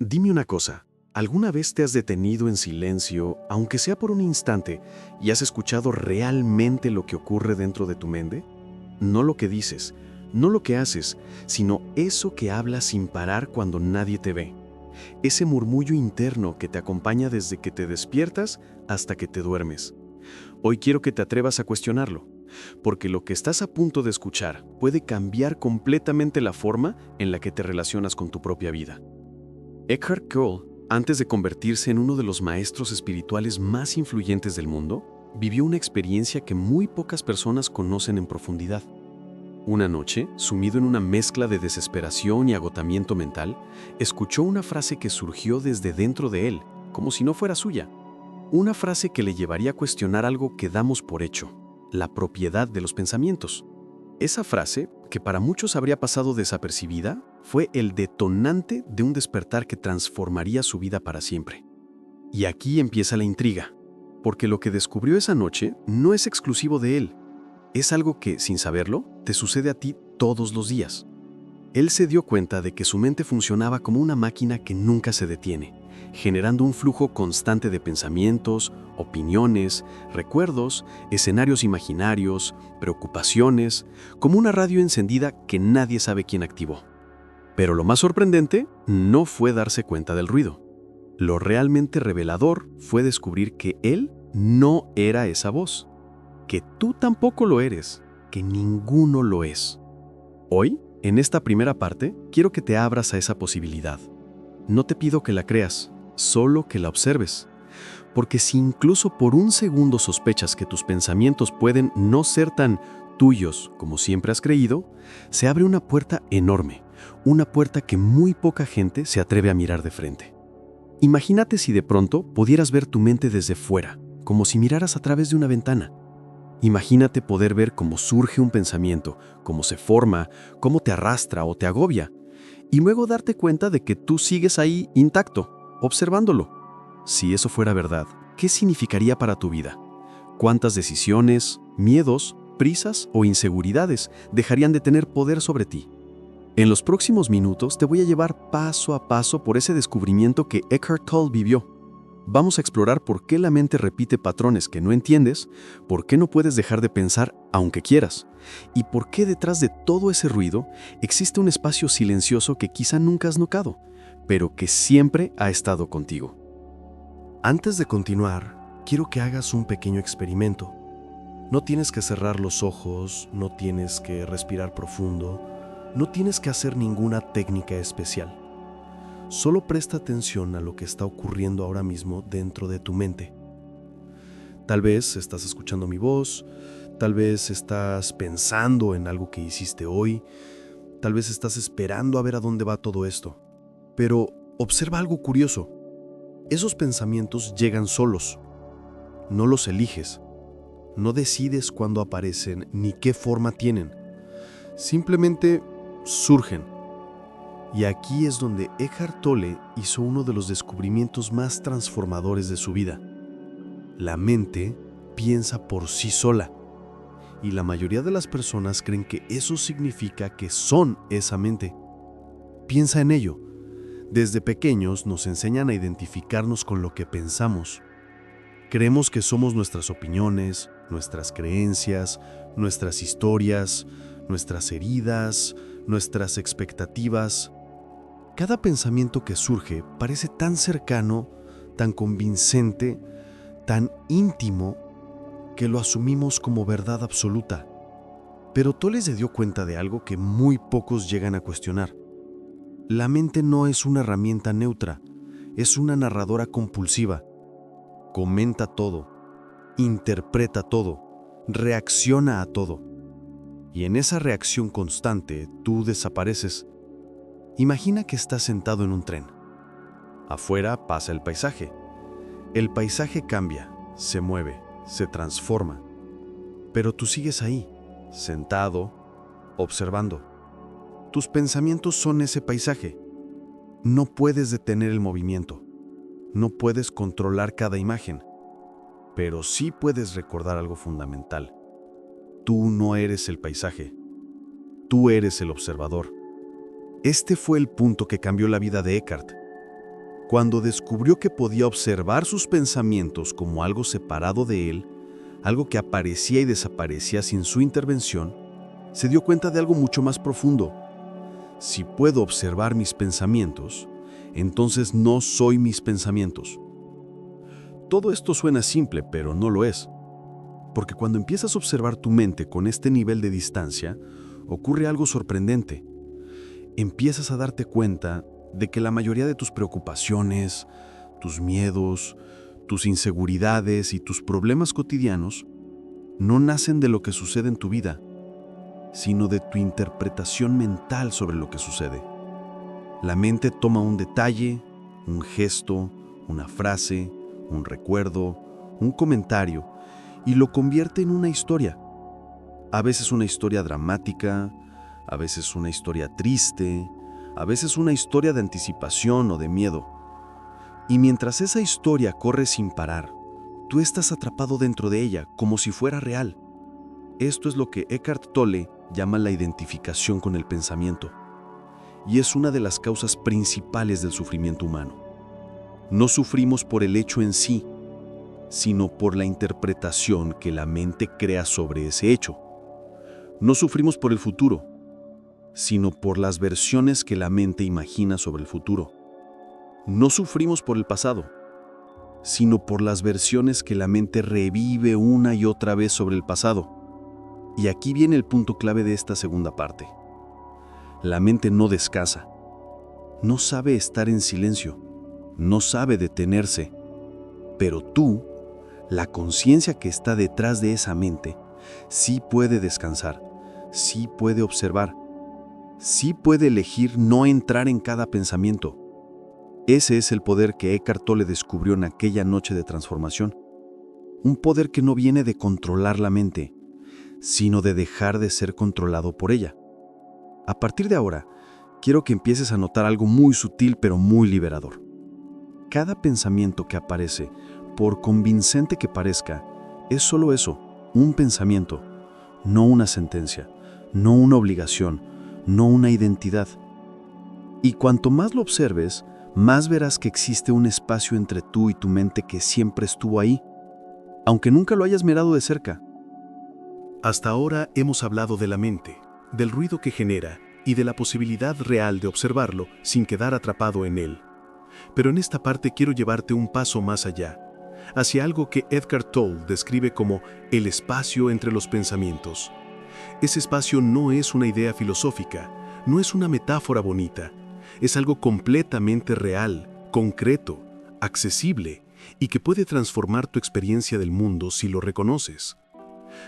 Dime una cosa, ¿alguna vez te has detenido en silencio, aunque sea por un instante, y has escuchado realmente lo que ocurre dentro de tu mente? No lo que dices, no lo que haces, sino eso que hablas sin parar cuando nadie te ve. Ese murmullo interno que te acompaña desde que te despiertas hasta que te duermes. Hoy quiero que te atrevas a cuestionarlo, porque lo que estás a punto de escuchar puede cambiar completamente la forma en la que te relacionas con tu propia vida. Eckhart Tolle, antes de convertirse en uno de los maestros espirituales más influyentes del mundo, vivió una experiencia que muy pocas personas conocen en profundidad. Una noche, sumido en una mezcla de desesperación y agotamiento mental, escuchó una frase que surgió desde dentro de él, como si no fuera suya. Una frase que le llevaría a cuestionar algo que damos por hecho, la propiedad de los pensamientos. Esa frase, que para muchos habría pasado desapercibida, fue el detonante de un despertar que transformaría su vida para siempre. Y aquí empieza la intriga, porque lo que descubrió esa noche no es exclusivo de él. Es algo que, sin saberlo, te sucede a ti todos los días. Él se dio cuenta de que su mente funcionaba como una máquina que nunca se detiene, generando un flujo constante de pensamientos, opiniones, recuerdos, escenarios imaginarios, preocupaciones, como una radio encendida que nadie sabe quién activó. Pero lo más sorprendente no fue darse cuenta del ruido. Lo realmente revelador fue descubrir que él no era esa voz, que tú tampoco lo eres, que ninguno lo es. Hoy, en esta primera parte, quiero que te abras a esa posibilidad. No te pido que la creas, solo que la observes. Porque si incluso por un segundo sospechas que tus pensamientos pueden no ser tan tuyos como siempre has creído, se abre una puerta enorme, una puerta que muy poca gente se atreve a mirar de frente. Imagínate si de pronto pudieras ver tu mente desde fuera, como si miraras a través de una ventana. Imagínate poder ver cómo surge un pensamiento, cómo se forma, cómo te arrastra o te agobia, y luego darte cuenta de que tú sigues ahí intacto, observándolo. Si eso fuera verdad, ¿qué significaría para tu vida? ¿Cuántas decisiones, miedos, prisas o inseguridades dejarían de tener poder sobre ti? En los próximos minutos te voy a llevar paso a paso por ese descubrimiento que Eckhart Tolle vivió. Vamos a explorar por qué la mente repite patrones que no entiendes, por qué no puedes dejar de pensar aunque quieras, y por qué detrás de todo ese ruido existe un espacio silencioso que quizá nunca has notado, pero que siempre ha estado contigo. Antes de continuar, quiero que hagas un pequeño experimento. No tienes que cerrar los ojos, no tienes que respirar profundo, no tienes que hacer ninguna técnica especial. Solo presta atención a lo que está ocurriendo ahora mismo dentro de tu mente. Tal vez estás escuchando mi voz, tal vez estás pensando en algo que hiciste hoy, tal vez estás esperando a ver a dónde va todo esto. Pero observa algo curioso. Esos pensamientos llegan solos. No los eliges. No decides cuándo aparecen ni qué forma tienen. Simplemente surgen. Y aquí es donde Eckhart Tolle hizo uno de los descubrimientos más transformadores de su vida. La mente piensa por sí sola, y la mayoría de las personas creen que eso significa que son esa mente. Piensa en ello. Desde pequeños nos enseñan a identificarnos con lo que pensamos. Creemos que somos nuestras opiniones, nuestras creencias, nuestras historias, nuestras heridas, nuestras expectativas. Cada pensamiento que surge parece tan cercano, tan convincente, tan íntimo, que lo asumimos como verdad absoluta. Pero Tolle se dio cuenta de algo que muy pocos llegan a cuestionar. La mente no es una herramienta neutra, es una narradora compulsiva. Comenta todo, interpreta todo, reacciona a todo. Y en esa reacción constante, tú desapareces. Imagina que estás sentado en un tren. Afuera pasa el paisaje. El paisaje cambia, se mueve, se transforma. Pero tú sigues ahí, sentado, observando. Tus pensamientos son ese paisaje. No puedes detener el movimiento. No puedes controlar cada imagen. Pero sí puedes recordar algo fundamental. Tú no eres el paisaje. Tú eres el observador. Este fue el punto que cambió la vida de Eckhart. Cuando descubrió que podía observar sus pensamientos como algo separado de él, algo que aparecía y desaparecía sin su intervención, se dio cuenta de algo mucho más profundo. Si puedo observar mis pensamientos, entonces no soy mis pensamientos. Todo esto suena simple, pero no lo es. Porque cuando empiezas a observar tu mente con este nivel de distancia, ocurre algo sorprendente. Empiezas a darte cuenta de que la mayoría de tus preocupaciones, tus miedos, tus inseguridades y tus problemas cotidianos no nacen de lo que sucede en tu vida, sino de tu interpretación mental sobre lo que sucede. La mente toma un detalle, un gesto, una frase, un recuerdo, un comentario, y lo convierte en una historia. A veces una historia dramática, a veces una historia triste, a veces una historia de anticipación o de miedo. Y mientras esa historia corre sin parar, tú estás atrapado dentro de ella, como si fuera real. Esto es lo que Eckhart Tolle llama la identificación con el pensamiento. Y es una de las causas principales del sufrimiento humano. No sufrimos por el hecho en sí, sino por la interpretación que la mente crea sobre ese hecho. No sufrimos por el futuro, sino por las versiones que la mente imagina sobre el futuro. No sufrimos por el pasado, sino por las versiones que la mente revive una y otra vez sobre el pasado. Y aquí viene el punto clave de esta segunda parte. La mente no descansa, no sabe estar en silencio, no sabe detenerse, pero tú, la conciencia que está detrás de esa mente, sí puede descansar, sí puede observar, sí puede elegir no entrar en cada pensamiento. Ese es el poder que Eckhart Tolle descubrió en aquella noche de transformación. Un poder que no viene de controlar la mente, sino de dejar de ser controlado por ella. A partir de ahora, quiero que empieces a notar algo muy sutil pero muy liberador. Cada pensamiento que aparece, por convincente que parezca, es solo eso, un pensamiento, no una sentencia, no una obligación, no una identidad. Y cuanto más lo observes, más verás que existe un espacio entre tú y tu mente que siempre estuvo ahí, aunque nunca lo hayas mirado de cerca. Hasta ahora hemos hablado de la mente, del ruido que genera y de la posibilidad real de observarlo sin quedar atrapado en él. Pero en esta parte quiero llevarte un paso más allá, hacia algo que Eckhart Tolle describe como el espacio entre los pensamientos. Ese espacio no es una idea filosófica, no es una metáfora bonita, es algo completamente real, concreto, accesible y que puede transformar tu experiencia del mundo si lo reconoces.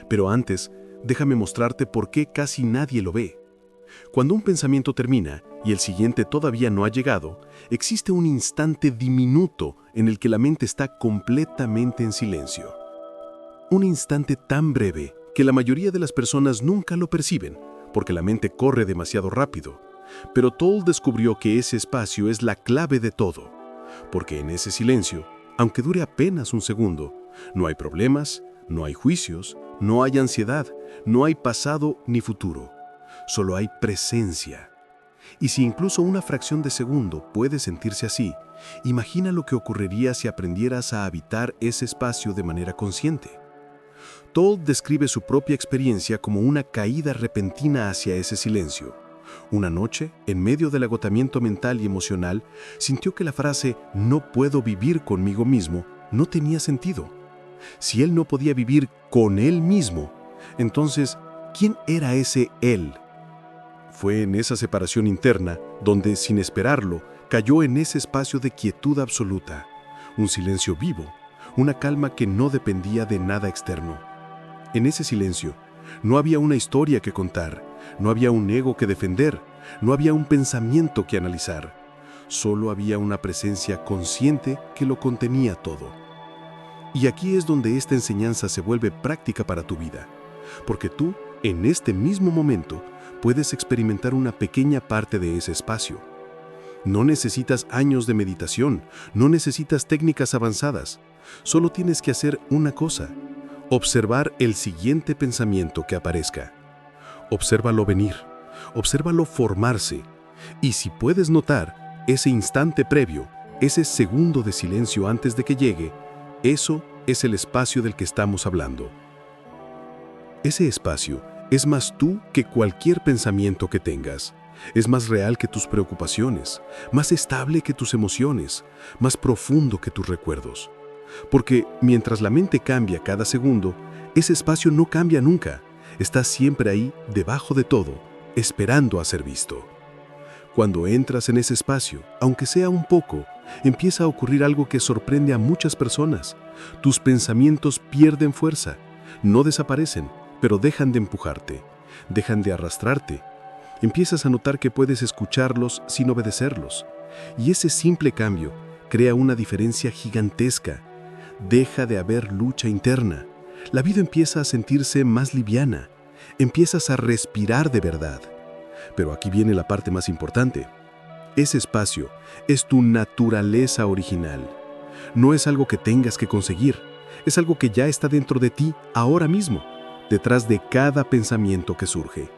Pero antes, déjame mostrarte por qué casi nadie lo ve. Cuando un pensamiento termina y el siguiente todavía no ha llegado, existe un instante diminuto en el que la mente está completamente en silencio. Un instante tan breve que la mayoría de las personas nunca lo perciben, porque la mente corre demasiado rápido. Pero Tolle descubrió que ese espacio es la clave de todo, porque en ese silencio, aunque dure apenas un segundo, no hay problemas, no hay juicios, no hay ansiedad, no hay pasado ni futuro. Solo hay presencia. Y si incluso una fracción de segundo puede sentirse así, imagina lo que ocurriría si aprendieras a habitar ese espacio de manera consciente. Tolle describe su propia experiencia como una caída repentina hacia ese silencio. Una noche, en medio del agotamiento mental y emocional, sintió que la frase «no puedo vivir conmigo mismo» no tenía sentido. Si él no podía vivir con él mismo, entonces, ¿quién era ese él? Fue en esa separación interna donde, sin esperarlo, cayó en ese espacio de quietud absoluta, un silencio vivo, una calma que no dependía de nada externo. En ese silencio, no había una historia que contar, no había un ego que defender, no había un pensamiento que analizar. Solo había una presencia consciente que lo contenía todo. Y aquí es donde esta enseñanza se vuelve práctica para tu vida, porque tú, en este mismo momento, puedes experimentar una pequeña parte de ese espacio. No necesitas años de meditación, no necesitas técnicas avanzadas, solo tienes que hacer una cosa: observar el siguiente pensamiento que aparezca. Obsérvalo venir, obsérvalo formarse, y si puedes notar ese instante previo, ese segundo de silencio antes de que llegue, eso es el espacio del que estamos hablando. Ese espacio es más tú que cualquier pensamiento que tengas. Es más real que tus preocupaciones, más estable que tus emociones, más profundo que tus recuerdos. Porque mientras la mente cambia cada segundo, ese espacio no cambia nunca. Está siempre ahí, debajo de todo, esperando a ser visto. Cuando entras en ese espacio, aunque sea un poco, empieza a ocurrir algo que sorprende a muchas personas. Tus pensamientos pierden fuerza, no desaparecen, pero dejan de empujarte, dejan de arrastrarte. Empiezas a notar que puedes escucharlos sin obedecerlos. Y ese simple cambio crea una diferencia gigantesca. Deja de haber lucha interna. La vida empieza a sentirse más liviana. Empiezas a respirar de verdad. Pero aquí viene la parte más importante. Ese espacio es tu naturaleza original. No es algo que tengas que conseguir. Es algo que ya está dentro de ti ahora mismo, detrás de cada pensamiento que surge.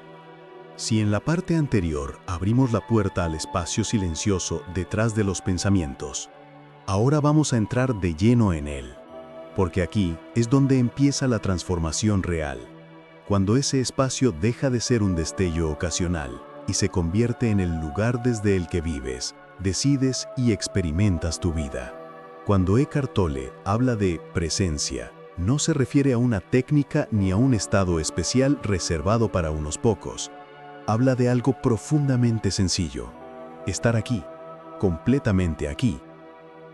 Si en la parte anterior abrimos la puerta al espacio silencioso detrás de los pensamientos, ahora vamos a entrar de lleno en él, porque aquí es donde empieza la transformación real, cuando ese espacio deja de ser un destello ocasional y se convierte en el lugar desde el que vives, decides y experimentas tu vida. Cuando Eckhart Tolle habla de presencia, no se refiere a una técnica ni a un estado especial reservado para unos pocos. Habla de algo profundamente sencillo: estar aquí, completamente aquí,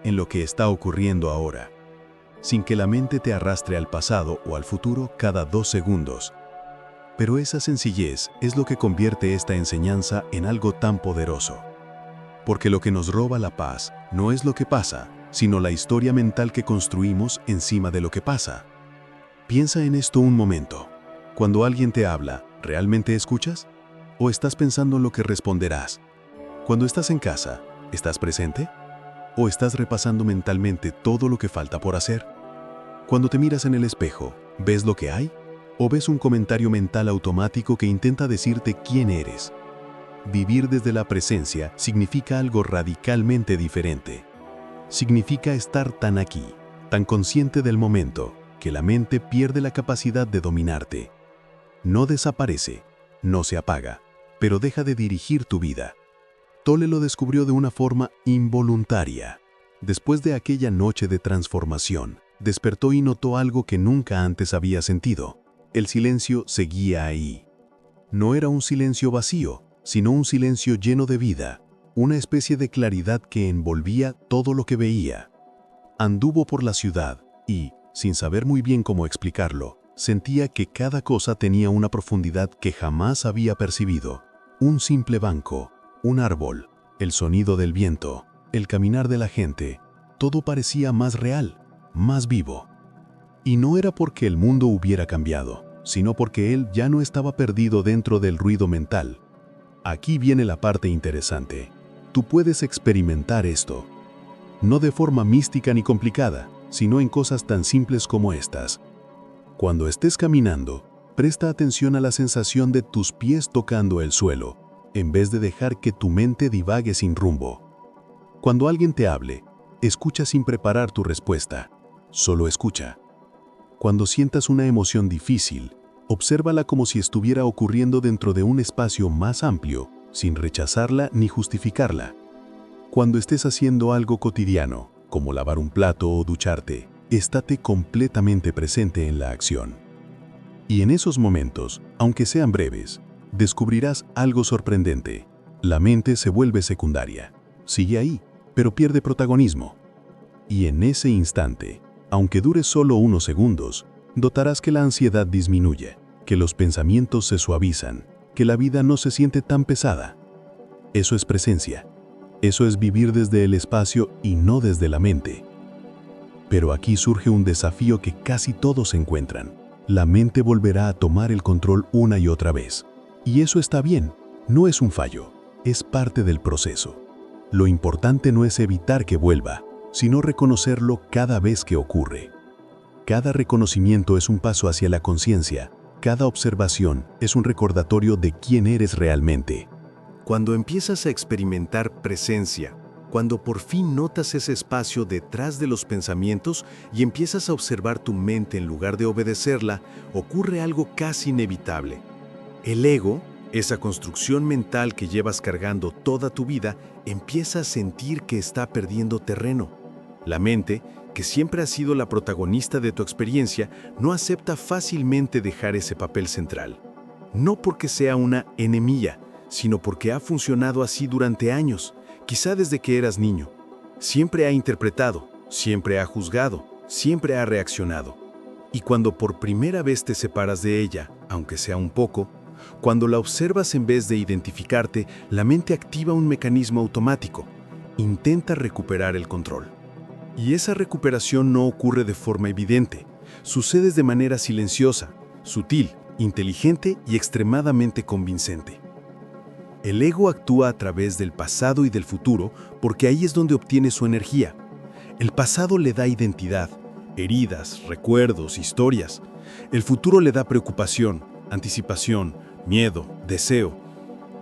en lo que está ocurriendo ahora, sin que la mente te arrastre al pasado o al futuro cada 2 segundos. Pero esa sencillez es lo que convierte esta enseñanza en algo tan poderoso. Porque lo que nos roba la paz no es lo que pasa, sino la historia mental que construimos encima de lo que pasa. Piensa en esto un momento. Cuando alguien te habla, ¿realmente escuchas? ¿O estás pensando en lo que responderás? Cuando estás en casa, ¿estás presente? ¿O estás repasando mentalmente todo lo que falta por hacer? Cuando te miras en el espejo, ¿ves lo que hay? ¿O ves un comentario mental automático que intenta decirte quién eres? Vivir desde la presencia significa algo radicalmente diferente. Significa estar tan aquí, tan consciente del momento, que la mente pierde la capacidad de dominarte. No desaparece, no se apaga, pero deja de dirigir tu vida. Tolle lo descubrió de una forma involuntaria. Después de aquella noche de transformación, despertó y notó algo que nunca antes había sentido. El silencio seguía ahí. No era un silencio vacío, sino un silencio lleno de vida, una especie de claridad que envolvía todo lo que veía. Anduvo por la ciudad y, sin saber muy bien cómo explicarlo, sentía que cada cosa tenía una profundidad que jamás había percibido. Un simple banco, un árbol, el sonido del viento, el caminar de la gente, todo parecía más real, más vivo. Y no era porque el mundo hubiera cambiado, sino porque él ya no estaba perdido dentro del ruido mental. Aquí viene la parte interesante. Tú puedes experimentar esto, no de forma mística ni complicada, sino en cosas tan simples como estas. Cuando estés caminando, presta atención a la sensación de tus pies tocando el suelo, en vez de dejar que tu mente divague sin rumbo. Cuando alguien te hable, escucha sin preparar tu respuesta, solo escucha. Cuando sientas una emoción difícil, obsérvala como si estuviera ocurriendo dentro de un espacio más amplio, sin rechazarla ni justificarla. Cuando estés haciendo algo cotidiano, como lavar un plato o ducharte, estate completamente presente en la acción. Y en esos momentos, aunque sean breves, descubrirás algo sorprendente. La mente se vuelve secundaria. Sigue ahí, pero pierde protagonismo. Y en ese instante, aunque dure solo unos segundos, notarás que la ansiedad disminuye, que los pensamientos se suavizan, que la vida no se siente tan pesada. Eso es presencia. Eso es vivir desde el espacio y no desde la mente. Pero aquí surge un desafío que casi todos encuentran. La mente volverá a tomar el control una y otra vez. Y eso está bien, no es un fallo, es parte del proceso. Lo importante no es evitar que vuelva, sino reconocerlo cada vez que ocurre. Cada reconocimiento es un paso hacia la conciencia, cada observación es un recordatorio de quién eres realmente. Cuando empiezas a experimentar presencia, Cuando por fin notas ese espacio detrás de los pensamientos y empiezas a observar tu mente en lugar de obedecerla, ocurre algo casi inevitable. El ego, esa construcción mental que llevas cargando toda tu vida, empieza a sentir que está perdiendo terreno. La mente, que siempre ha sido la protagonista de tu experiencia, no acepta fácilmente dejar ese papel central. No porque sea una enemiga, sino porque ha funcionado así durante años, quizá desde que eras niño. Siempre ha interpretado, siempre ha juzgado, siempre ha reaccionado. Y cuando por primera vez te separas de ella, aunque sea un poco, cuando la observas en vez de identificarte, la mente activa un mecanismo automático. Intenta recuperar el control. Y esa recuperación no ocurre de forma evidente. Sucede de manera silenciosa, sutil, inteligente y extremadamente convincente. El ego actúa a través del pasado y del futuro porque ahí es donde obtiene su energía. El pasado le da identidad, heridas, recuerdos, historias. El futuro le da preocupación, anticipación, miedo, deseo.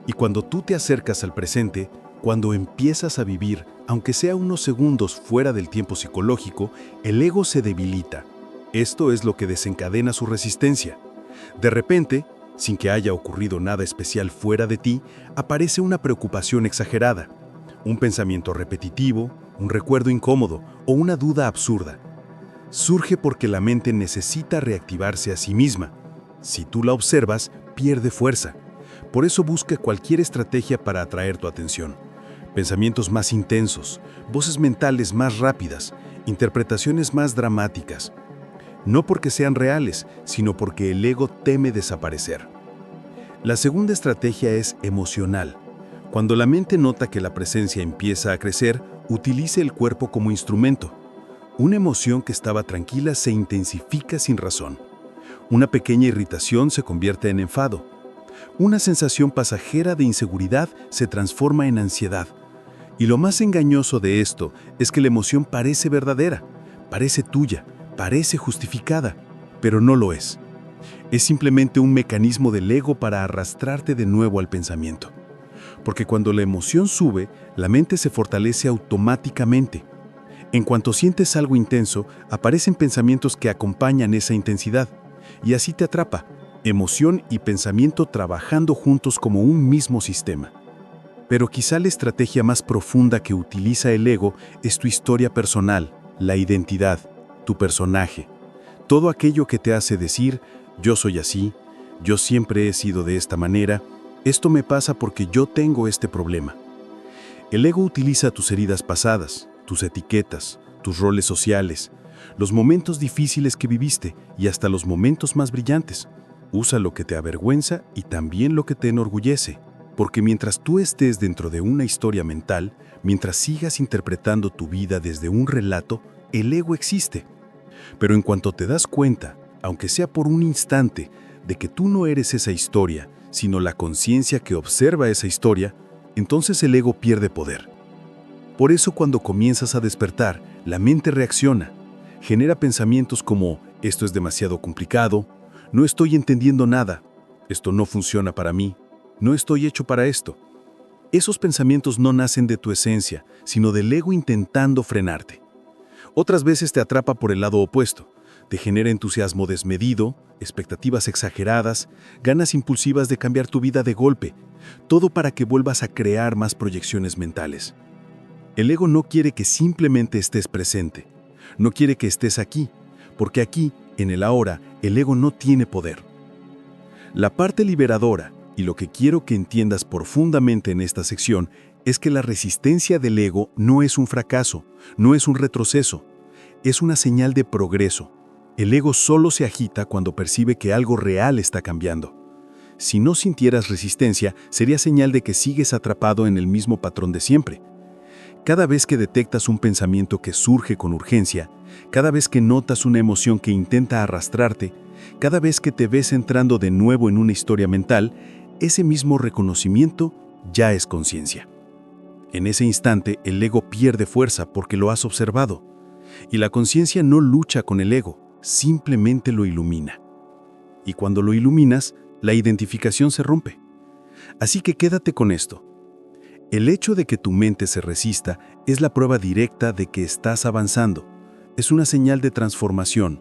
Y cuando tú te acercas al presente, cuando empiezas a vivir, aunque sea unos segundos fuera del tiempo psicológico, el ego se debilita. Esto es lo que desencadena su resistencia. De repente, sin que haya ocurrido nada especial fuera de ti, aparece una preocupación exagerada, un pensamiento repetitivo, un recuerdo incómodo o una duda absurda. Surge porque la mente necesita reactivarse a sí misma. Si tú la observas, pierde fuerza. Por eso busca cualquier estrategia para atraer tu atención. Pensamientos más intensos, voces mentales más rápidas, interpretaciones más dramáticas. No porque sean reales, sino porque el ego teme desaparecer. La segunda estrategia es emocional. Cuando la mente nota que la presencia empieza a crecer, utiliza el cuerpo como instrumento. Una emoción que estaba tranquila se intensifica sin razón. Una pequeña irritación se convierte en enfado. Una sensación pasajera de inseguridad se transforma en ansiedad. Y lo más engañoso de esto es que la emoción parece verdadera, parece tuya, parece justificada, pero no lo es. Es simplemente un mecanismo del ego para arrastrarte de nuevo al pensamiento. Porque cuando la emoción sube, la mente se fortalece automáticamente. En cuanto sientes algo intenso, aparecen pensamientos que acompañan esa intensidad, y así te atrapa, emoción y pensamiento trabajando juntos como un mismo sistema. Pero quizá la estrategia más profunda que utiliza el ego es tu historia personal, la identidad, tu personaje. Todo aquello que te hace decir, yo soy así, yo siempre he sido de esta manera, esto me pasa porque yo tengo este problema. El ego utiliza tus heridas pasadas, tus etiquetas, tus roles sociales, los momentos difíciles que viviste y hasta los momentos más brillantes. Usa lo que te avergüenza y también lo que te enorgullece. Porque mientras tú estés dentro de una historia mental, mientras sigas interpretando tu vida desde un relato, el ego existe. Pero en cuanto te das cuenta, aunque sea por un instante, de que tú no eres esa historia, sino la conciencia que observa esa historia, entonces el ego pierde poder. Por eso cuando comienzas a despertar, la mente reacciona, genera pensamientos como, esto es demasiado complicado, no estoy entendiendo nada, esto no funciona para mí, no estoy hecho para esto. Esos pensamientos no nacen de tu esencia, sino del ego intentando frenarte. Otras veces te atrapa por el lado opuesto, te genera entusiasmo desmedido, expectativas exageradas, ganas impulsivas de cambiar tu vida de golpe, todo para que vuelvas a crear más proyecciones mentales. El ego no quiere que simplemente estés presente, no quiere que estés aquí, porque aquí, en el ahora, el ego no tiene poder. La parte liberadora, y lo que quiero que entiendas profundamente en esta sección, es que la resistencia del ego no es un fracaso, no es un retroceso, es una señal de progreso. El ego solo se agita cuando percibe que algo real está cambiando. Si no sintieras resistencia, sería señal de que sigues atrapado en el mismo patrón de siempre. Cada vez que detectas un pensamiento que surge con urgencia, cada vez que notas una emoción que intenta arrastrarte, cada vez que te ves entrando de nuevo en una historia mental, ese mismo reconocimiento ya es conciencia. En ese instante, el ego pierde fuerza porque lo has observado. Y la conciencia no lucha con el ego, simplemente lo ilumina. Y cuando lo iluminas, la identificación se rompe. Así que quédate con esto. El hecho de que tu mente se resista es la prueba directa de que estás avanzando. Es una señal de transformación.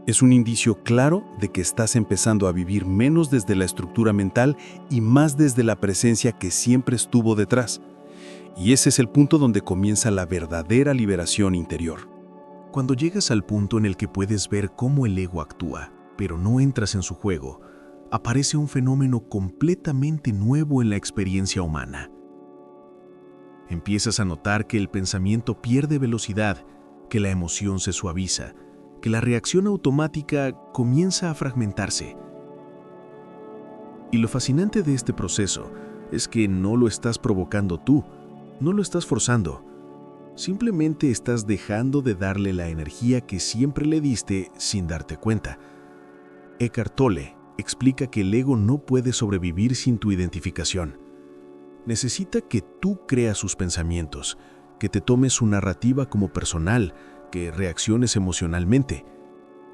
Es un indicio claro de que estás empezando a vivir menos desde la estructura mental y más desde la presencia que siempre estuvo detrás. Y ese es el punto donde comienza la verdadera liberación interior. Cuando llegas al punto en el que puedes ver cómo el ego actúa, pero no entras en su juego, aparece un fenómeno completamente nuevo en la experiencia humana. Empiezas a notar que el pensamiento pierde velocidad, que la emoción se suaviza, que la reacción automática comienza a fragmentarse. Y lo fascinante de este proceso es que no lo estás provocando tú, no lo estás forzando. Simplemente estás dejando de darle la energía que siempre le diste sin darte cuenta. Eckhart Tolle explica que el ego no puede sobrevivir sin tu identificación. Necesita que tú creas sus pensamientos, que te tomes su narrativa como personal, que reacciones emocionalmente.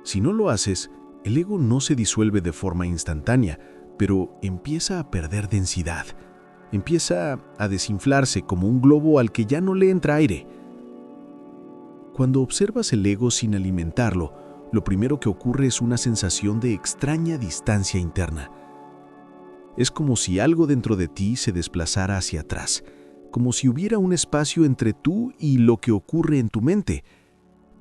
Si no lo haces, el ego no se disuelve de forma instantánea, pero empieza a perder densidad. Empieza a desinflarse como un globo al que ya no le entra aire. Cuando observas el ego sin alimentarlo, lo primero que ocurre es una sensación de extraña distancia interna. Es como si algo dentro de ti se desplazara hacia atrás, como si hubiera un espacio entre tú y lo que ocurre en tu mente.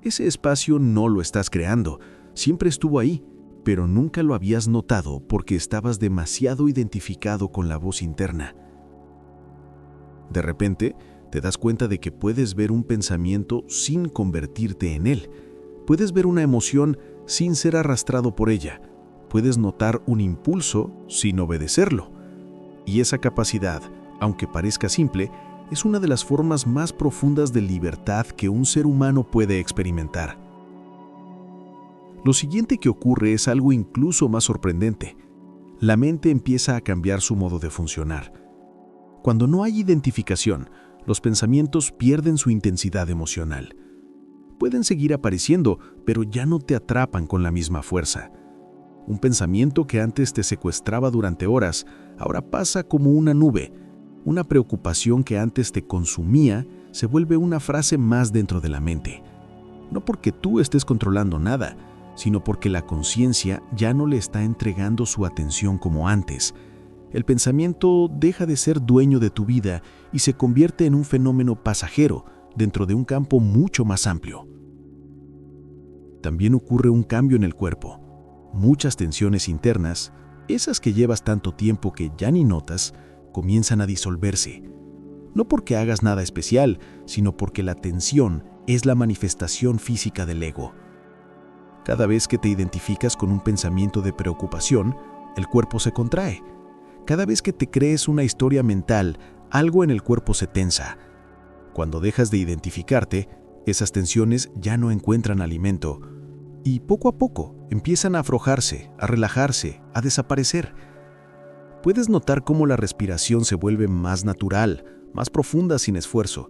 Ese espacio no lo estás creando, siempre estuvo ahí, pero nunca lo habías notado porque estabas demasiado identificado con la voz interna. De repente, te das cuenta de que puedes ver un pensamiento sin convertirte en él. Puedes ver una emoción sin ser arrastrado por ella. Puedes notar un impulso sin obedecerlo. Y esa capacidad, aunque parezca simple, es una de las formas más profundas de libertad que un ser humano puede experimentar. Lo siguiente que ocurre es algo incluso más sorprendente. La mente empieza a cambiar su modo de funcionar. Cuando no hay identificación, los pensamientos pierden su intensidad emocional. Pueden seguir apareciendo, pero ya no te atrapan con la misma fuerza. Un pensamiento que antes te secuestraba durante horas, ahora pasa como una nube. Una preocupación que antes te consumía se vuelve una frase más dentro de la mente. No porque tú estés controlando nada, sino porque la conciencia ya no le está entregando su atención como antes. El pensamiento deja de ser dueño de tu vida y se convierte en un fenómeno pasajero dentro de un campo mucho más amplio. También ocurre un cambio en el cuerpo. Muchas tensiones internas, esas que llevas tanto tiempo que ya ni notas, comienzan a disolverse. No porque hagas nada especial, sino porque la tensión es la manifestación física del ego. Cada vez que te identificas con un pensamiento de preocupación, el cuerpo se contrae. Cada vez que te crees una historia mental, algo en el cuerpo se tensa. Cuando dejas de identificarte, esas tensiones ya no encuentran alimento y poco a poco empiezan a aflojarse, a relajarse, a desaparecer. Puedes notar cómo la respiración se vuelve más natural, más profunda sin esfuerzo.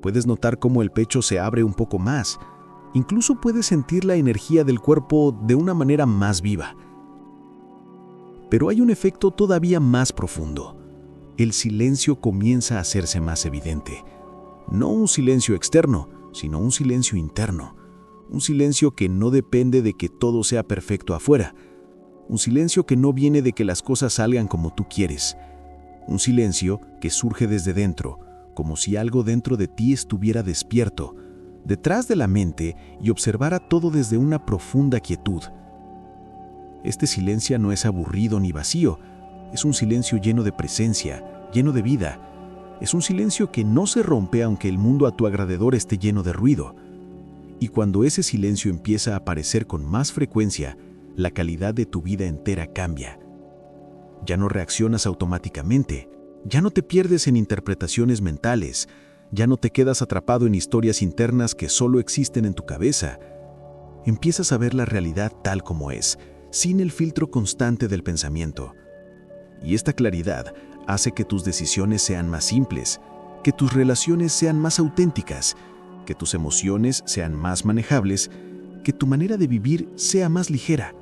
Puedes notar cómo el pecho se abre un poco más. Incluso puedes sentir la energía del cuerpo de una manera más viva. Pero hay un efecto todavía más profundo. El silencio comienza a hacerse más evidente. No un silencio externo, sino un silencio interno. Un silencio que no depende de que todo sea perfecto afuera. Un silencio que no viene de que las cosas salgan como tú quieres. Un silencio que surge desde dentro, como si algo dentro de ti estuviera despierto, detrás de la mente y observara todo desde una profunda quietud. Este silencio no es aburrido ni vacío, es un silencio lleno de presencia, lleno de vida. Es un silencio que no se rompe aunque el mundo a tu alrededor esté lleno de ruido. Y cuando ese silencio empieza a aparecer con más frecuencia, la calidad de tu vida entera cambia. Ya no reaccionas automáticamente, ya no te pierdes en interpretaciones mentales, ya no te quedas atrapado en historias internas que solo existen en tu cabeza. Empiezas a ver la realidad tal como es, sin el filtro constante del pensamiento. Y esta claridad hace que tus decisiones sean más simples, que tus relaciones sean más auténticas, que tus emociones sean más manejables, que tu manera de vivir sea más ligera.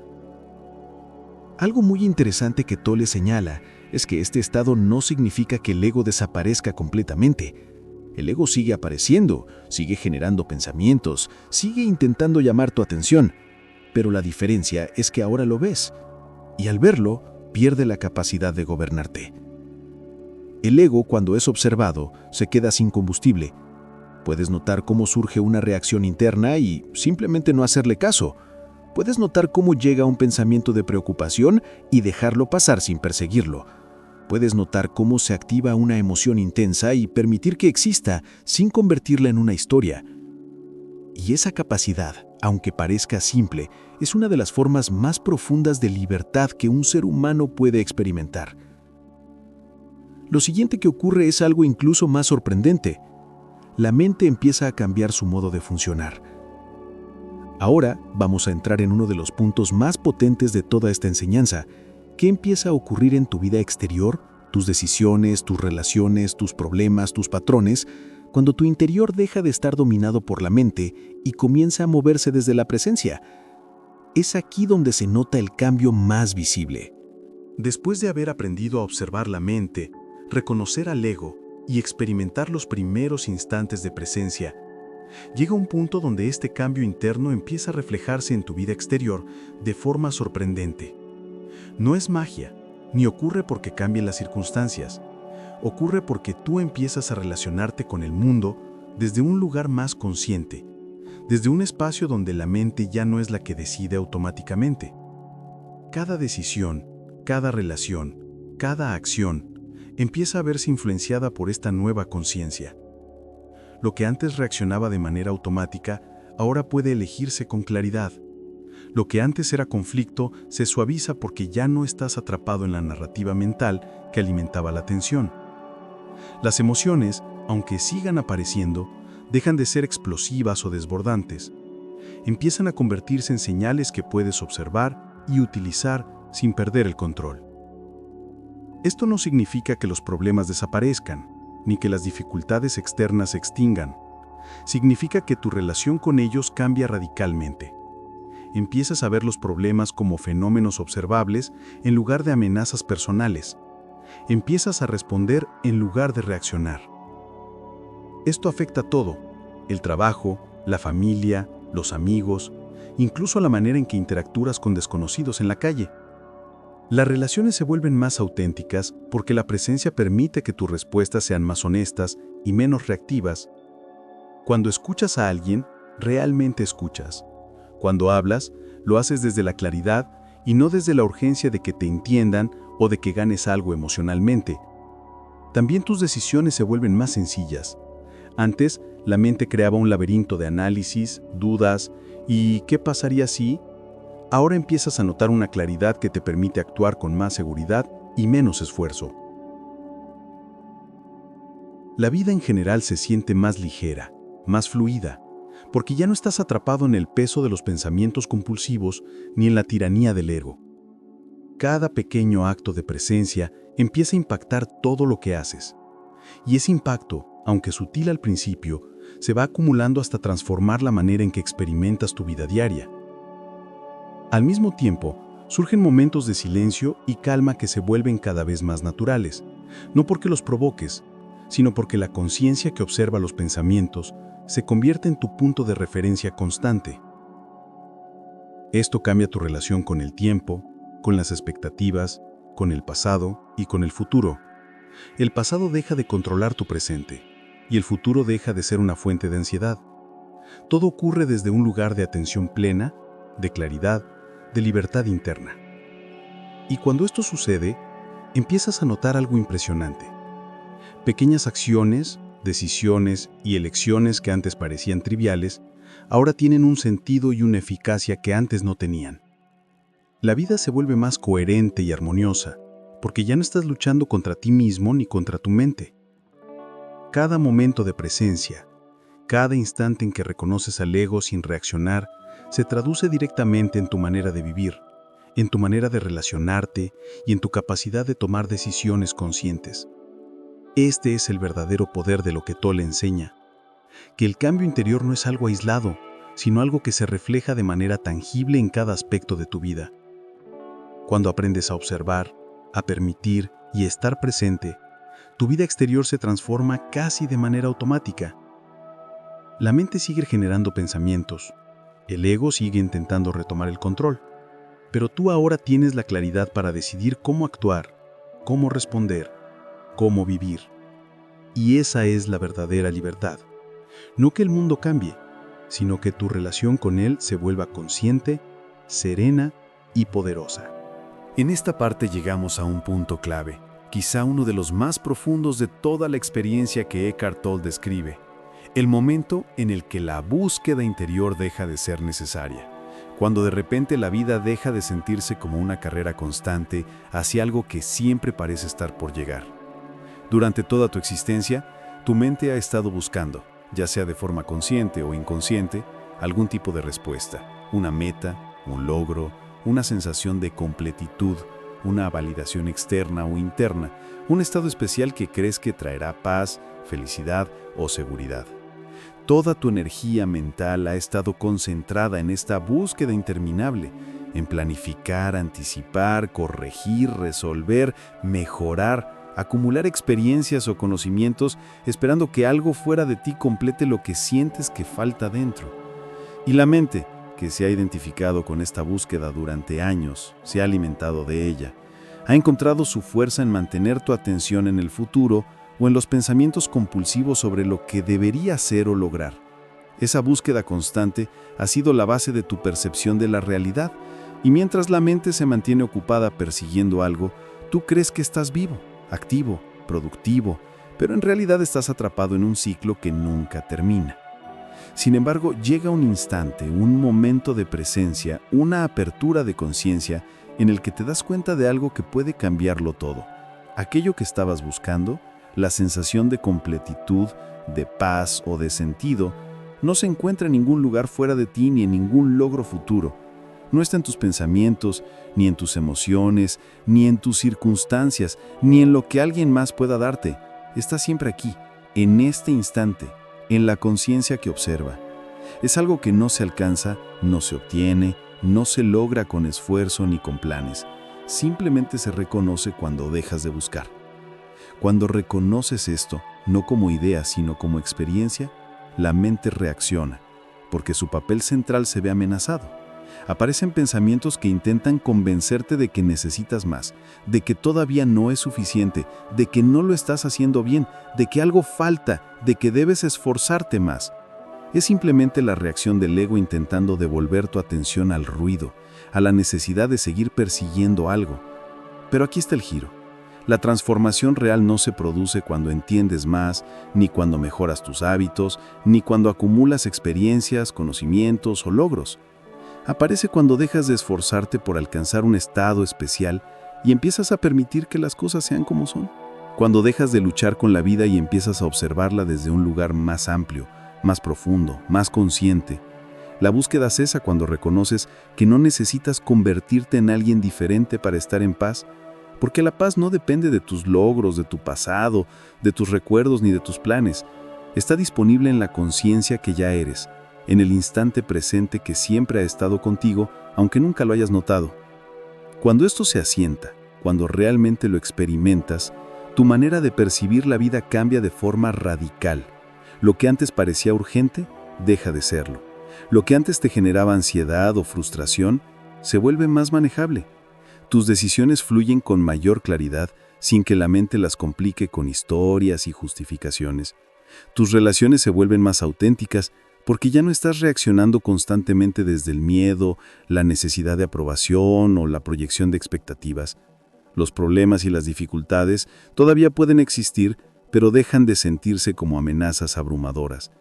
Algo muy interesante que Tolle señala es que este estado no significa que el ego desaparezca completamente. El ego sigue apareciendo, sigue generando pensamientos, sigue intentando llamar tu atención, pero la diferencia es que ahora lo ves, y al verlo, pierde la capacidad de gobernarte. El ego, cuando es observado, se queda sin combustible. Puedes notar cómo surge una reacción interna y simplemente no hacerle caso. Puedes notar cómo llega un pensamiento de preocupación y dejarlo pasar sin perseguirlo. Puedes notar cómo se activa una emoción intensa y permitir que exista sin convertirla en una historia. Y esa capacidad, aunque parezca simple, es una de las formas más profundas de libertad que un ser humano puede experimentar. Lo siguiente que ocurre es algo incluso más sorprendente. La mente empieza a cambiar su modo de funcionar. Ahora vamos a entrar en uno de los puntos más potentes de toda esta enseñanza. ¿Qué empieza a ocurrir en tu vida exterior, tus decisiones, tus relaciones, tus problemas, tus patrones, cuando tu interior deja de estar dominado por la mente y comienza a moverse desde la presencia? Es aquí donde se nota el cambio más visible. Después de haber aprendido a observar la mente, reconocer al ego y experimentar los primeros instantes de presencia, llega un punto donde este cambio interno empieza a reflejarse en tu vida exterior de forma sorprendente. No es magia, ni ocurre porque cambien las circunstancias. Ocurre porque tú empiezas a relacionarte con el mundo desde un lugar más consciente, desde un espacio donde la mente ya no es la que decide automáticamente. Cada decisión, cada relación, cada acción empieza a verse influenciada por esta nueva conciencia. Lo que antes reaccionaba de manera automática, ahora puede elegirse con claridad. Lo que antes era conflicto se suaviza porque ya no estás atrapado en la narrativa mental que alimentaba la tensión. Las emociones, aunque sigan apareciendo, dejan de ser explosivas o desbordantes. Empiezan a convertirse en señales que puedes observar y utilizar sin perder el control. Esto no significa que los problemas desaparezcan, ni que las dificultades externas se extingan. Significa que tu relación con ellos cambia radicalmente. Empiezas a ver los problemas como fenómenos observables en lugar de amenazas personales. Empiezas a responder en lugar de reaccionar. Esto afecta todo: el trabajo, la familia, los amigos, incluso la manera en que interactúas con desconocidos en la calle. Las relaciones se vuelven más auténticas porque la presencia permite que tus respuestas sean más honestas y menos reactivas. Cuando escuchas a alguien, realmente escuchas. Cuando hablas, lo haces desde la claridad y no desde la urgencia de que te entiendan o de que ganes algo emocionalmente. También tus decisiones se vuelven más sencillas. Antes, la mente creaba un laberinto de análisis, dudas y ¿qué pasaría si? Ahora empiezas a notar una claridad que te permite actuar con más seguridad y menos esfuerzo. La vida en general se siente más ligera, más fluida, porque ya no estás atrapado en el peso de los pensamientos compulsivos ni en la tiranía del ego. Cada pequeño acto de presencia empieza a impactar todo lo que haces. Y ese impacto, aunque sutil al principio, se va acumulando hasta transformar la manera en que experimentas tu vida diaria. Al mismo tiempo, surgen momentos de silencio y calma que se vuelven cada vez más naturales, no porque los provoques, sino porque la conciencia que observa los pensamientos se convierte en tu punto de referencia constante. Esto cambia tu relación con el tiempo, con las expectativas, con el pasado y con el futuro. El pasado deja de controlar tu presente y el futuro deja de ser una fuente de ansiedad. Todo ocurre desde un lugar de atención plena, de claridad, de libertad interna. Y cuando esto sucede, empiezas a notar algo impresionante. Pequeñas acciones, decisiones y elecciones que antes parecían triviales, ahora tienen un sentido y una eficacia que antes no tenían. La vida se vuelve más coherente y armoniosa, porque ya no estás luchando contra ti mismo ni contra tu mente. Cada momento de presencia, cada instante en que reconoces al ego sin reaccionar, se traduce directamente en tu manera de vivir, en tu manera de relacionarte y en tu capacidad de tomar decisiones conscientes. Este es el verdadero poder de lo que Tolle enseña, que el cambio interior no es algo aislado, sino algo que se refleja de manera tangible en cada aspecto de tu vida. Cuando aprendes a observar, a permitir y estar presente, tu vida exterior se transforma casi de manera automática. La mente sigue generando pensamientos, el ego sigue intentando retomar el control, pero tú ahora tienes la claridad para decidir cómo actuar, cómo responder, cómo vivir. Y esa es la verdadera libertad. No que el mundo cambie, sino que tu relación con él se vuelva consciente, serena y poderosa. En esta parte llegamos a un punto clave, quizá uno de los más profundos de toda la experiencia que Eckhart Tolle describe, el momento en el que la búsqueda interior deja de ser necesaria, cuando de repente la vida deja de sentirse como una carrera constante hacia algo que siempre parece estar por llegar. Durante toda tu existencia, tu mente ha estado buscando, ya sea de forma consciente o inconsciente, algún tipo de respuesta, una meta, un logro, una sensación de completitud, una validación externa o interna, un estado especial que crees que traerá paz, felicidad o seguridad. Toda tu energía mental ha estado concentrada en esta búsqueda interminable, en planificar, anticipar, corregir, resolver, mejorar, acumular experiencias o conocimientos, esperando que algo fuera de ti complete lo que sientes que falta dentro. Y la mente, que se ha identificado con esta búsqueda durante años, se ha alimentado de ella, ha encontrado su fuerza en mantener tu atención en el futuro o en los pensamientos compulsivos sobre lo que debería ser o lograr. Esa búsqueda constante ha sido la base de tu percepción de la realidad, y mientras la mente se mantiene ocupada persiguiendo algo, tú crees que estás vivo, activo, productivo, pero en realidad estás atrapado en un ciclo que nunca termina. Sin embargo, llega un instante, un momento de presencia, una apertura de conciencia en el que te das cuenta de algo que puede cambiarlo todo. Aquello que estabas buscando, la sensación de completitud, de paz o de sentido, no se encuentra en ningún lugar fuera de ti ni en ningún logro futuro. No está en tus pensamientos, ni en tus emociones, ni en tus circunstancias, ni en lo que alguien más pueda darte. Está siempre aquí, en este instante, en la conciencia que observa. Es algo que no se alcanza, no se obtiene, no se logra con esfuerzo ni con planes. Simplemente se reconoce cuando dejas de buscar. Cuando reconoces esto, no como idea, sino como experiencia, la mente reacciona, porque su papel central se ve amenazado. Aparecen pensamientos que intentan convencerte de que necesitas más, de que todavía no es suficiente, de que no lo estás haciendo bien, de que algo falta, de que debes esforzarte más. Es simplemente la reacción del ego intentando devolver tu atención al ruido, a la necesidad de seguir persiguiendo algo. Pero aquí está el giro. La transformación real no se produce cuando entiendes más, ni cuando mejoras tus hábitos, ni cuando acumulas experiencias, conocimientos o logros. Aparece cuando dejas de esforzarte por alcanzar un estado especial y empiezas a permitir que las cosas sean como son. Cuando dejas de luchar con la vida y empiezas a observarla desde un lugar más amplio, más profundo, más consciente. La búsqueda cesa cuando reconoces que no necesitas convertirte en alguien diferente para estar en paz, porque la paz no depende de tus logros, de tu pasado, de tus recuerdos ni de tus planes. Está disponible en la conciencia que ya eres, en el instante presente que siempre ha estado contigo, aunque nunca lo hayas notado. Cuando esto se asienta, cuando realmente lo experimentas, tu manera de percibir la vida cambia de forma radical. Lo que antes parecía urgente, deja de serlo. Lo que antes te generaba ansiedad o frustración, se vuelve más manejable. Tus decisiones fluyen con mayor claridad sin que la mente las complique con historias y justificaciones. Tus relaciones se vuelven más auténticas porque ya no estás reaccionando constantemente desde el miedo, la necesidad de aprobación o la proyección de expectativas. Los problemas y las dificultades todavía pueden existir, pero dejan de sentirse como amenazas abrumadoras.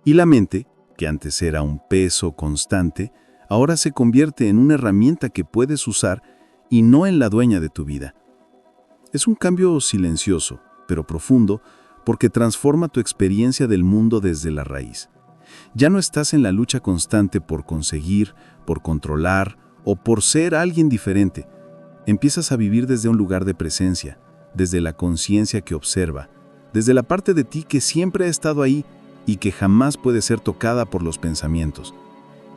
Y la mente, que antes era un peso constante, ahora se convierte en una herramienta que puedes usar y no en la dueña de tu vida. Es un cambio silencioso, pero profundo, porque transforma tu experiencia del mundo desde la raíz. Ya no estás en la lucha constante por conseguir, por controlar o por ser alguien diferente. Empiezas a vivir desde un lugar de presencia, desde la conciencia que observa, desde la parte de ti que siempre ha estado ahí y que jamás puede ser tocada por los pensamientos.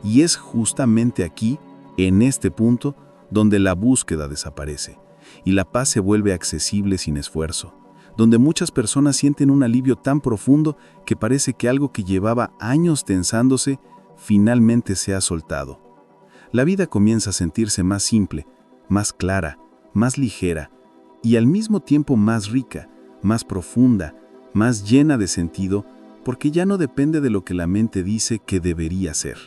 Y es justamente aquí, en este punto, donde la búsqueda desaparece. y la paz se vuelve accesible sin esfuerzo, donde muchas personas sienten un alivio tan profundo que parece que algo que llevaba años tensándose finalmente se ha soltado. La vida comienza a sentirse más simple, más clara, más ligera y al mismo tiempo más rica, más profunda, más llena de sentido, porque ya no depende de lo que la mente dice que debería ser.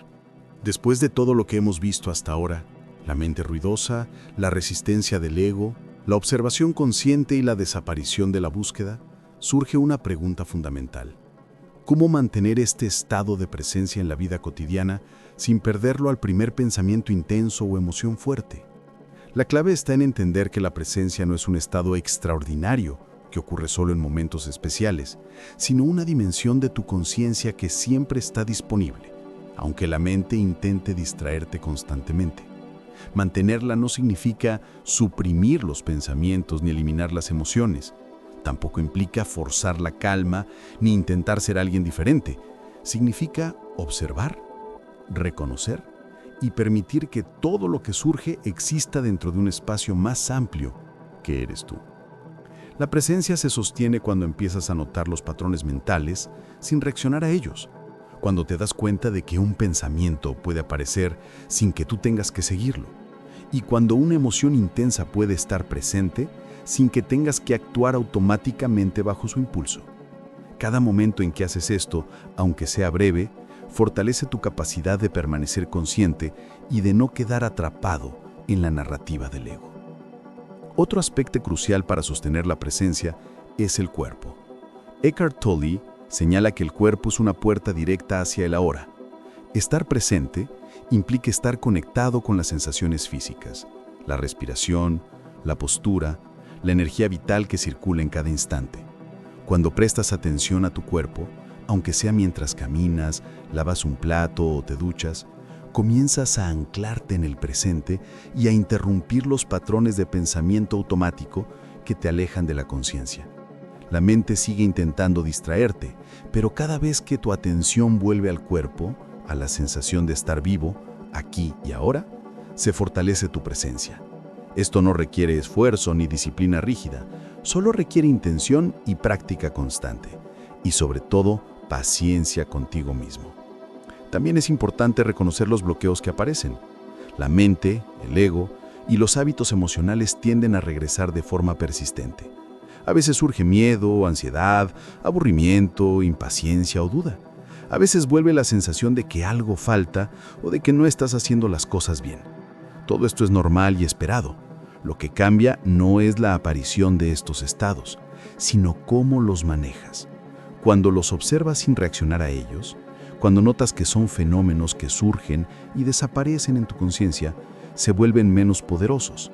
Después de todo lo que hemos visto hasta ahora, la mente ruidosa, la resistencia del ego, la observación consciente y la desaparición de la búsqueda, surge una pregunta fundamental. ¿Cómo mantener este estado de presencia en la vida cotidiana sin perderlo al primer pensamiento intenso o emoción fuerte? La clave está en entender que la presencia no es un estado extraordinario que ocurre solo en momentos especiales, sino una dimensión de tu conciencia que siempre está disponible, aunque la mente intente distraerte constantemente. Mantenerla no significa suprimir los pensamientos ni eliminar las emociones. Tampoco implica forzar la calma ni intentar ser alguien diferente. Significa observar, reconocer y permitir que todo lo que surge exista dentro de un espacio más amplio que eres tú. La presencia se sostiene cuando empiezas a notar los patrones mentales sin reaccionar a ellos, cuando te das cuenta de que un pensamiento puede aparecer sin que tú tengas que seguirlo, y cuando una emoción intensa puede estar presente sin que tengas que actuar automáticamente bajo su impulso. Cada momento en que haces esto, aunque sea breve, fortalece tu capacidad de permanecer consciente y de no quedar atrapado en la narrativa del ego. Otro aspecto crucial para sostener la presencia es el cuerpo. Eckhart Tolle señala que el cuerpo es una puerta directa hacia el ahora. Estar presente implica estar conectado con las sensaciones físicas, la respiración, la postura, la energía vital que circula en cada instante. Cuando prestas atención a tu cuerpo, aunque sea mientras caminas, lavas un plato o te duchas, comienzas a anclarte en el presente y a interrumpir los patrones de pensamiento automático que te alejan de la conciencia. La mente sigue intentando distraerte, pero cada vez que tu atención vuelve al cuerpo, a la sensación de estar vivo, aquí y ahora, se fortalece tu presencia. Esto no requiere esfuerzo ni disciplina rígida, solo requiere intención y práctica constante, y sobre todo, paciencia contigo mismo. También es importante reconocer los bloqueos que aparecen. La mente, el ego y los hábitos emocionales tienden a regresar de forma persistente. A veces surge miedo, ansiedad, aburrimiento, impaciencia o duda. A veces vuelve la sensación de que algo falta o de que no estás haciendo las cosas bien. Todo esto es normal y esperado. Lo que cambia no es la aparición de estos estados, sino cómo los manejas. Cuando los observas sin reaccionar a ellos, cuando notas que son fenómenos que surgen y desaparecen en tu conciencia, se vuelven menos poderosos.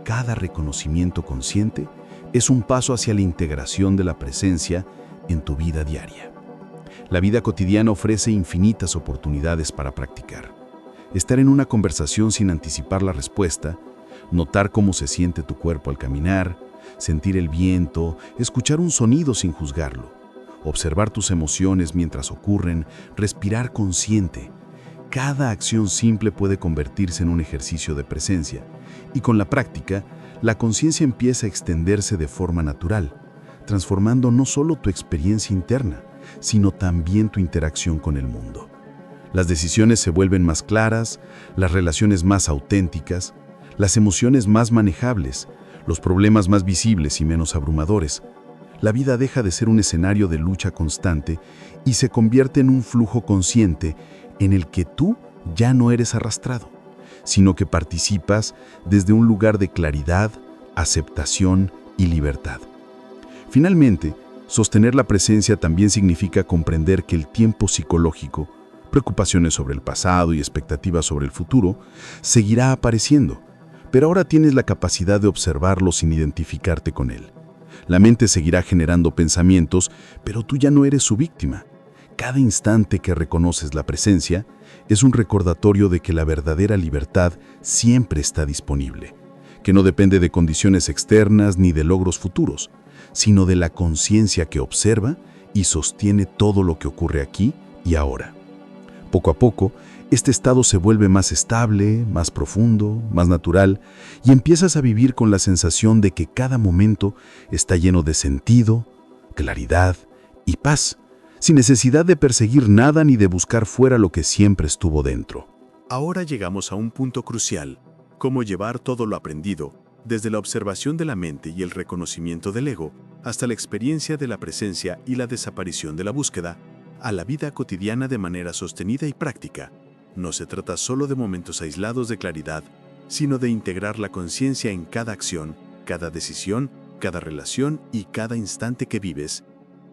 Cada reconocimiento consciente es un paso hacia la integración de la presencia en tu vida diaria. La vida cotidiana ofrece infinitas oportunidades para practicar. Estar en una conversación sin anticipar la respuesta, notar cómo se siente tu cuerpo al caminar, sentir el viento, escuchar un sonido sin juzgarlo, observar tus emociones mientras ocurren, respirar consciente. Cada acción simple puede convertirse en un ejercicio de presencia, y con la práctica, la conciencia empieza a extenderse de forma natural, transformando no solo tu experiencia interna, sino también tu interacción con el mundo. Las decisiones se vuelven más claras, las relaciones más auténticas, las emociones más manejables, los problemas más visibles y menos abrumadores. La vida deja de ser un escenario de lucha constante y se convierte en un flujo consciente en el que tú ya no eres arrastrado, sino que participas desde un lugar de claridad, aceptación y libertad. Finalmente, sostener la presencia también significa comprender que el tiempo psicológico, preocupaciones sobre el pasado y expectativas sobre el futuro, seguirá apareciendo, pero ahora tienes la capacidad de observarlo sin identificarte con él. La mente seguirá generando pensamientos, pero tú ya no eres su víctima. Cada instante que reconoces la presencia es un recordatorio de que la verdadera libertad siempre está disponible, que no depende de condiciones externas ni de logros futuros, sino de la conciencia que observa y sostiene todo lo que ocurre aquí y ahora. Poco a poco, este estado se vuelve más estable, más profundo, más natural, y empiezas a vivir con la sensación de que cada momento está lleno de sentido, claridad y paz, sin necesidad de perseguir nada ni de buscar fuera lo que siempre estuvo dentro. Ahora llegamos a un punto crucial: cómo llevar todo lo aprendido, desde la observación de la mente y el reconocimiento del ego, hasta la experiencia de la presencia y la desaparición de la búsqueda, a la vida cotidiana de manera sostenida y práctica. No se trata solo de momentos aislados de claridad, sino de integrar la conciencia en cada acción, cada decisión, cada relación y cada instante que vives.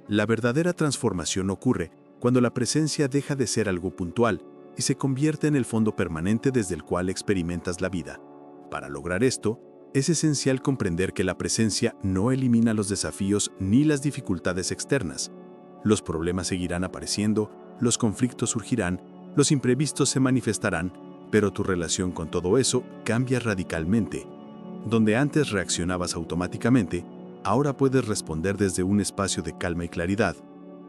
La verdadera transformación ocurre cuando la presencia deja de ser algo puntual y se convierte en el fondo permanente desde el cual experimentas la vida. Para lograr esto, es esencial comprender que la presencia no elimina los desafíos ni las dificultades externas. Los problemas seguirán apareciendo, los conflictos surgirán, los imprevistos se manifestarán, pero tu relación con todo eso cambia radicalmente. Donde antes reaccionabas automáticamente, ahora puedes responder desde un espacio de calma y claridad.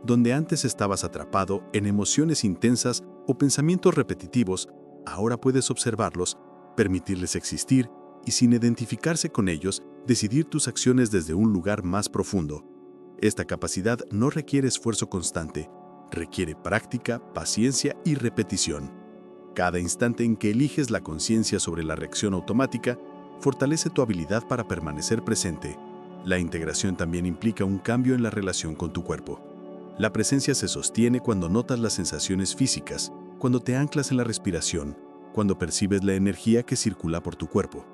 Donde antes estabas atrapado en emociones intensas o pensamientos repetitivos, ahora puedes observarlos, permitirles existir y, sin identificarse con ellos, decidir tus acciones desde un lugar más profundo. Esta capacidad no requiere esfuerzo constante, requiere práctica, paciencia y repetición. Cada instante en que eliges la conciencia sobre la reacción automática, fortalece tu habilidad para permanecer presente. La integración también implica un cambio en la relación con tu cuerpo. La presencia se sostiene cuando notas las sensaciones físicas, cuando te anclas en la respiración, cuando percibes la energía que circula por tu cuerpo.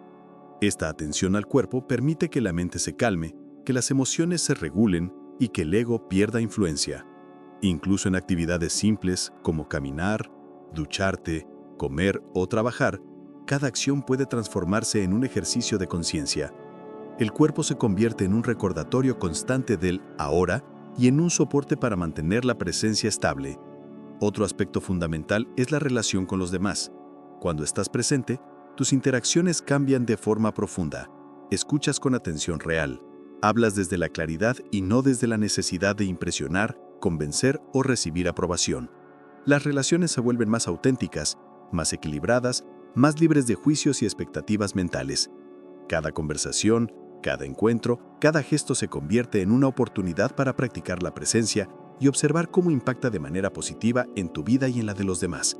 Esta atención al cuerpo permite que la mente se calme, que las emociones se regulen y que el ego pierda influencia. Incluso en actividades simples como caminar, ducharte, comer o trabajar, cada acción puede transformarse en un ejercicio de conciencia. El cuerpo se convierte en un recordatorio constante del ahora y en un soporte para mantener la presencia estable. Otro aspecto fundamental es la relación con los demás. Cuando estás presente, tus interacciones cambian de forma profunda. Escuchas con atención real. Hablas desde la claridad y no desde la necesidad de impresionar, convencer o recibir aprobación. Las relaciones se vuelven más auténticas, más equilibradas, más libres de juicios y expectativas mentales. Cada conversación, cada encuentro, cada gesto se convierte en una oportunidad para practicar la presencia y observar cómo impacta de manera positiva en tu vida y en la de los demás.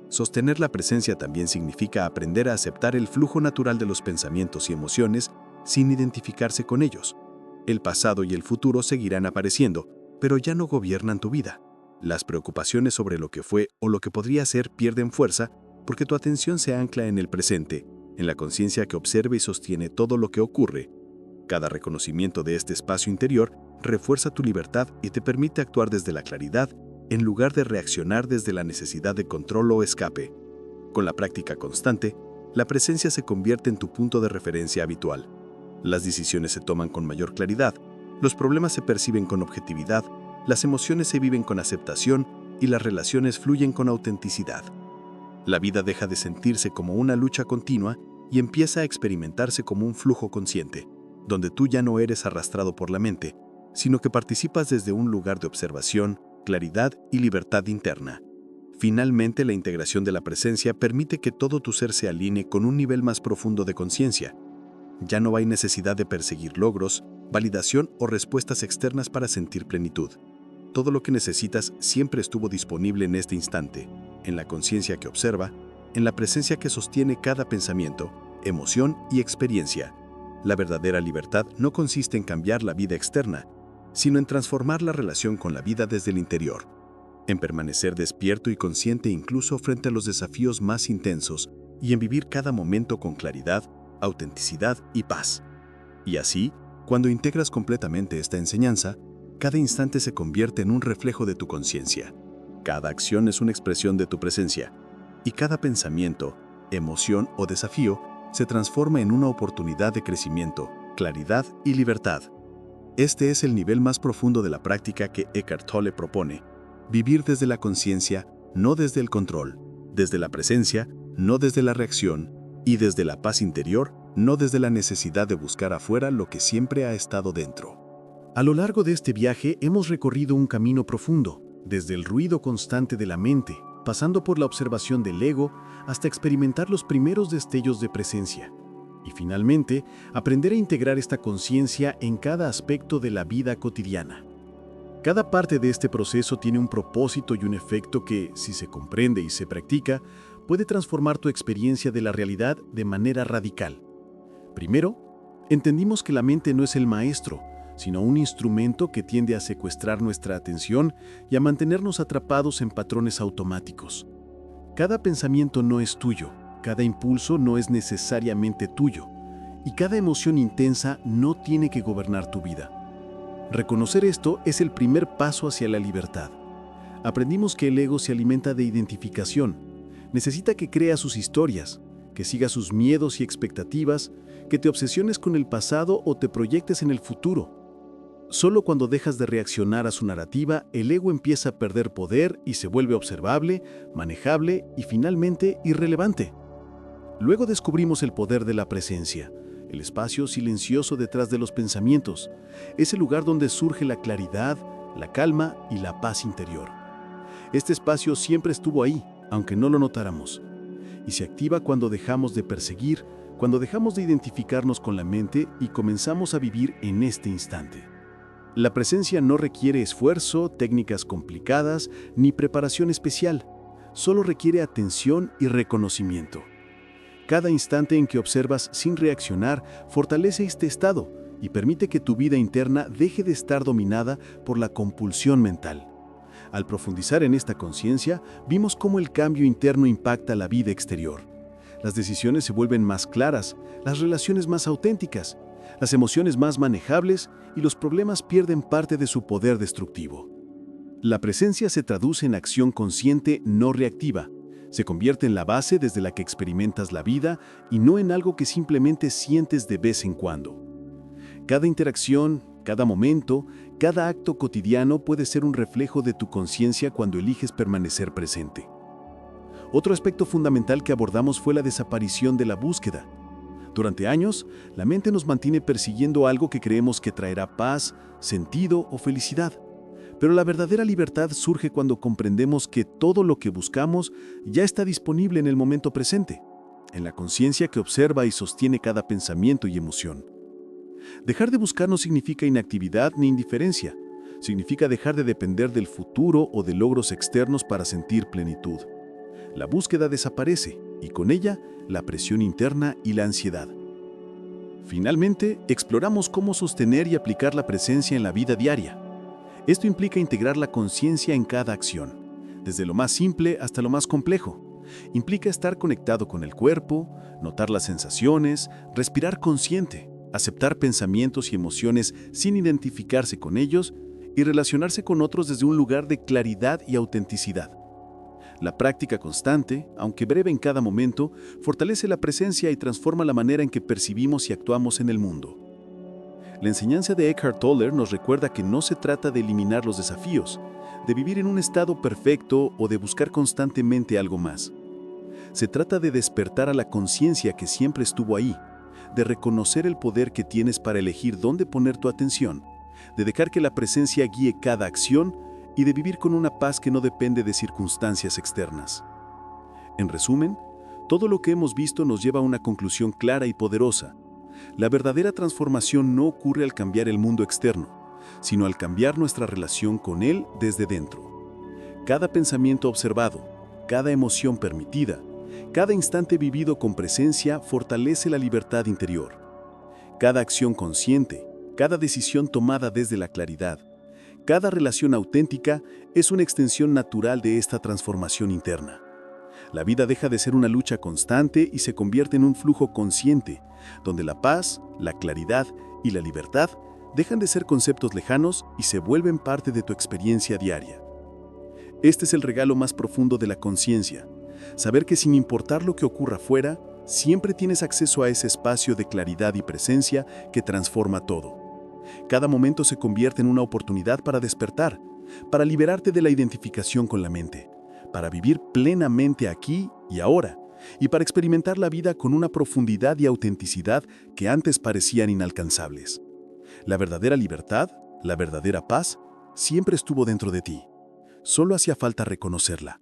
Sostener la presencia también significa aprender a aceptar el flujo natural de los pensamientos y emociones sin identificarse con ellos. El pasado y el futuro seguirán apareciendo, pero ya no gobiernan tu vida. Las preocupaciones sobre lo que fue o lo que podría ser pierden fuerza porque tu atención se ancla en el presente, en la conciencia que observa y sostiene todo lo que ocurre. Cada reconocimiento de este espacio interior refuerza tu libertad y te permite actuar desde la claridad en lugar de reaccionar desde la necesidad de control o escape. Con la práctica constante, la presencia se convierte en tu punto de referencia habitual. Las decisiones se toman con mayor claridad, los problemas se perciben con objetividad, las emociones se viven con aceptación y las relaciones fluyen con autenticidad. La vida deja de sentirse como una lucha continua y empieza a experimentarse como un flujo consciente, donde tú ya no eres arrastrado por la mente, sino que participas desde un lugar de observación, claridad y libertad interna. Finalmente, la integración de la presencia permite que todo tu ser se alinee con un nivel más profundo de conciencia. Ya no hay necesidad de perseguir logros, validación o respuestas externas para sentir plenitud. Todo lo que necesitas siempre estuvo disponible en este instante, en la conciencia que observa, en la presencia que sostiene cada pensamiento, emoción y experiencia. La verdadera libertad no consiste en cambiar la vida externa, sino en transformar la relación con la vida desde el interior, en permanecer despierto y consciente incluso frente a los desafíos más intensos y en vivir cada momento con claridad, autenticidad y paz. Y así, cuando integras completamente esta enseñanza, cada instante se convierte en un reflejo de tu conciencia. Cada acción es una expresión de tu presencia, y cada pensamiento, emoción o desafío se transforma en una oportunidad de crecimiento, claridad y libertad. Este es el nivel más profundo de la práctica que Eckhart Tolle propone: vivir desde la conciencia, no desde el control, desde la presencia, no desde la reacción, y desde la paz interior, no desde la necesidad de buscar afuera lo que siempre ha estado dentro. A lo largo de este viaje hemos recorrido un camino profundo, desde el ruido constante de la mente, pasando por la observación del ego hasta experimentar los primeros destellos de presencia. Y finalmente, aprender a integrar esta conciencia en cada aspecto de la vida cotidiana. Cada parte de este proceso tiene un propósito y un efecto que, si se comprende y se practica, puede transformar tu experiencia de la realidad de manera radical. Primero, entendimos que la mente no es el maestro, sino un instrumento que tiende a secuestrar nuestra atención y a mantenernos atrapados en patrones automáticos. Cada pensamiento no es tuyo, cada impulso no es necesariamente tuyo, y cada emoción intensa no tiene que gobernar tu vida. Reconocer esto es el primer paso hacia la libertad. Aprendimos que el ego se alimenta de identificación, necesita que creas sus historias, que sigas sus miedos y expectativas, que te obsesiones con el pasado o te proyectes en el futuro. Solo cuando dejas de reaccionar a su narrativa, el ego empieza a perder poder y se vuelve observable, manejable y finalmente irrelevante. Luego descubrimos el poder de la presencia, el espacio silencioso detrás de los pensamientos, ese lugar donde surge la claridad, la calma y la paz interior. Este espacio siempre estuvo ahí, aunque no lo notáramos, y se activa cuando dejamos de perseguir, cuando dejamos de identificarnos con la mente y comenzamos a vivir en este instante. La presencia no requiere esfuerzo, técnicas complicadas, ni preparación especial, solo requiere atención y reconocimiento. Cada instante en que observas sin reaccionar fortalece este estado y permite que tu vida interna deje de estar dominada por la compulsión mental. Al profundizar en esta conciencia, vimos cómo el cambio interno impacta la vida exterior. Las decisiones se vuelven más claras, las relaciones más auténticas, las emociones más manejables y los problemas pierden parte de su poder destructivo. La presencia se traduce en acción consciente no reactiva. Se convierte en la base desde la que experimentas la vida y no en algo que simplemente sientes de vez en cuando. Cada interacción, cada momento, cada acto cotidiano puede ser un reflejo de tu conciencia cuando eliges permanecer presente. Otro aspecto fundamental que abordamos fue la desaparición de la búsqueda. Durante años, la mente nos mantiene persiguiendo algo que creemos que traerá paz, sentido o felicidad. Pero la verdadera libertad surge cuando comprendemos que todo lo que buscamos ya está disponible en el momento presente, en la conciencia que observa y sostiene cada pensamiento y emoción. Dejar de buscar no significa inactividad ni indiferencia, significa dejar de depender del futuro o de logros externos para sentir plenitud. La búsqueda desaparece y con ella la presión interna y la ansiedad. Finalmente, exploramos cómo sostener y aplicar la presencia en la vida diaria. Esto implica integrar la conciencia en cada acción, desde lo más simple hasta lo más complejo. Implica estar conectado con el cuerpo, notar las sensaciones, respirar consciente, aceptar pensamientos y emociones sin identificarse con ellos y relacionarse con otros desde un lugar de claridad y autenticidad. La práctica constante, aunque breve en cada momento, fortalece la presencia y transforma la manera en que percibimos y actuamos en el mundo. La enseñanza de Eckhart Tolle nos recuerda que no se trata de eliminar los desafíos, de vivir en un estado perfecto o de buscar constantemente algo más. Se trata de despertar a la conciencia que siempre estuvo ahí, de reconocer el poder que tienes para elegir dónde poner tu atención, de dejar que la presencia guíe cada acción y de vivir con una paz que no depende de circunstancias externas. En resumen, todo lo que hemos visto nos lleva a una conclusión clara y poderosa. La verdadera transformación no ocurre al cambiar el mundo externo, sino al cambiar nuestra relación con él desde dentro. Cada pensamiento observado, cada emoción permitida, cada instante vivido con presencia fortalece la libertad interior. Cada acción consciente, cada decisión tomada desde la claridad, cada relación auténtica es una extensión natural de esta transformación interna. La vida deja de ser una lucha constante y se convierte en un flujo consciente, donde la paz, la claridad y la libertad dejan de ser conceptos lejanos y se vuelven parte de tu experiencia diaria. Este es el regalo más profundo de la conciencia, saber que sin importar lo que ocurra afuera, siempre tienes acceso a ese espacio de claridad y presencia que transforma todo. Cada momento se convierte en una oportunidad para despertar, para liberarte de la identificación con la mente, para vivir plenamente aquí y ahora, y para experimentar la vida con una profundidad y autenticidad que antes parecían inalcanzables. La verdadera libertad, la verdadera paz, siempre estuvo dentro de ti. Solo hacía falta reconocerla.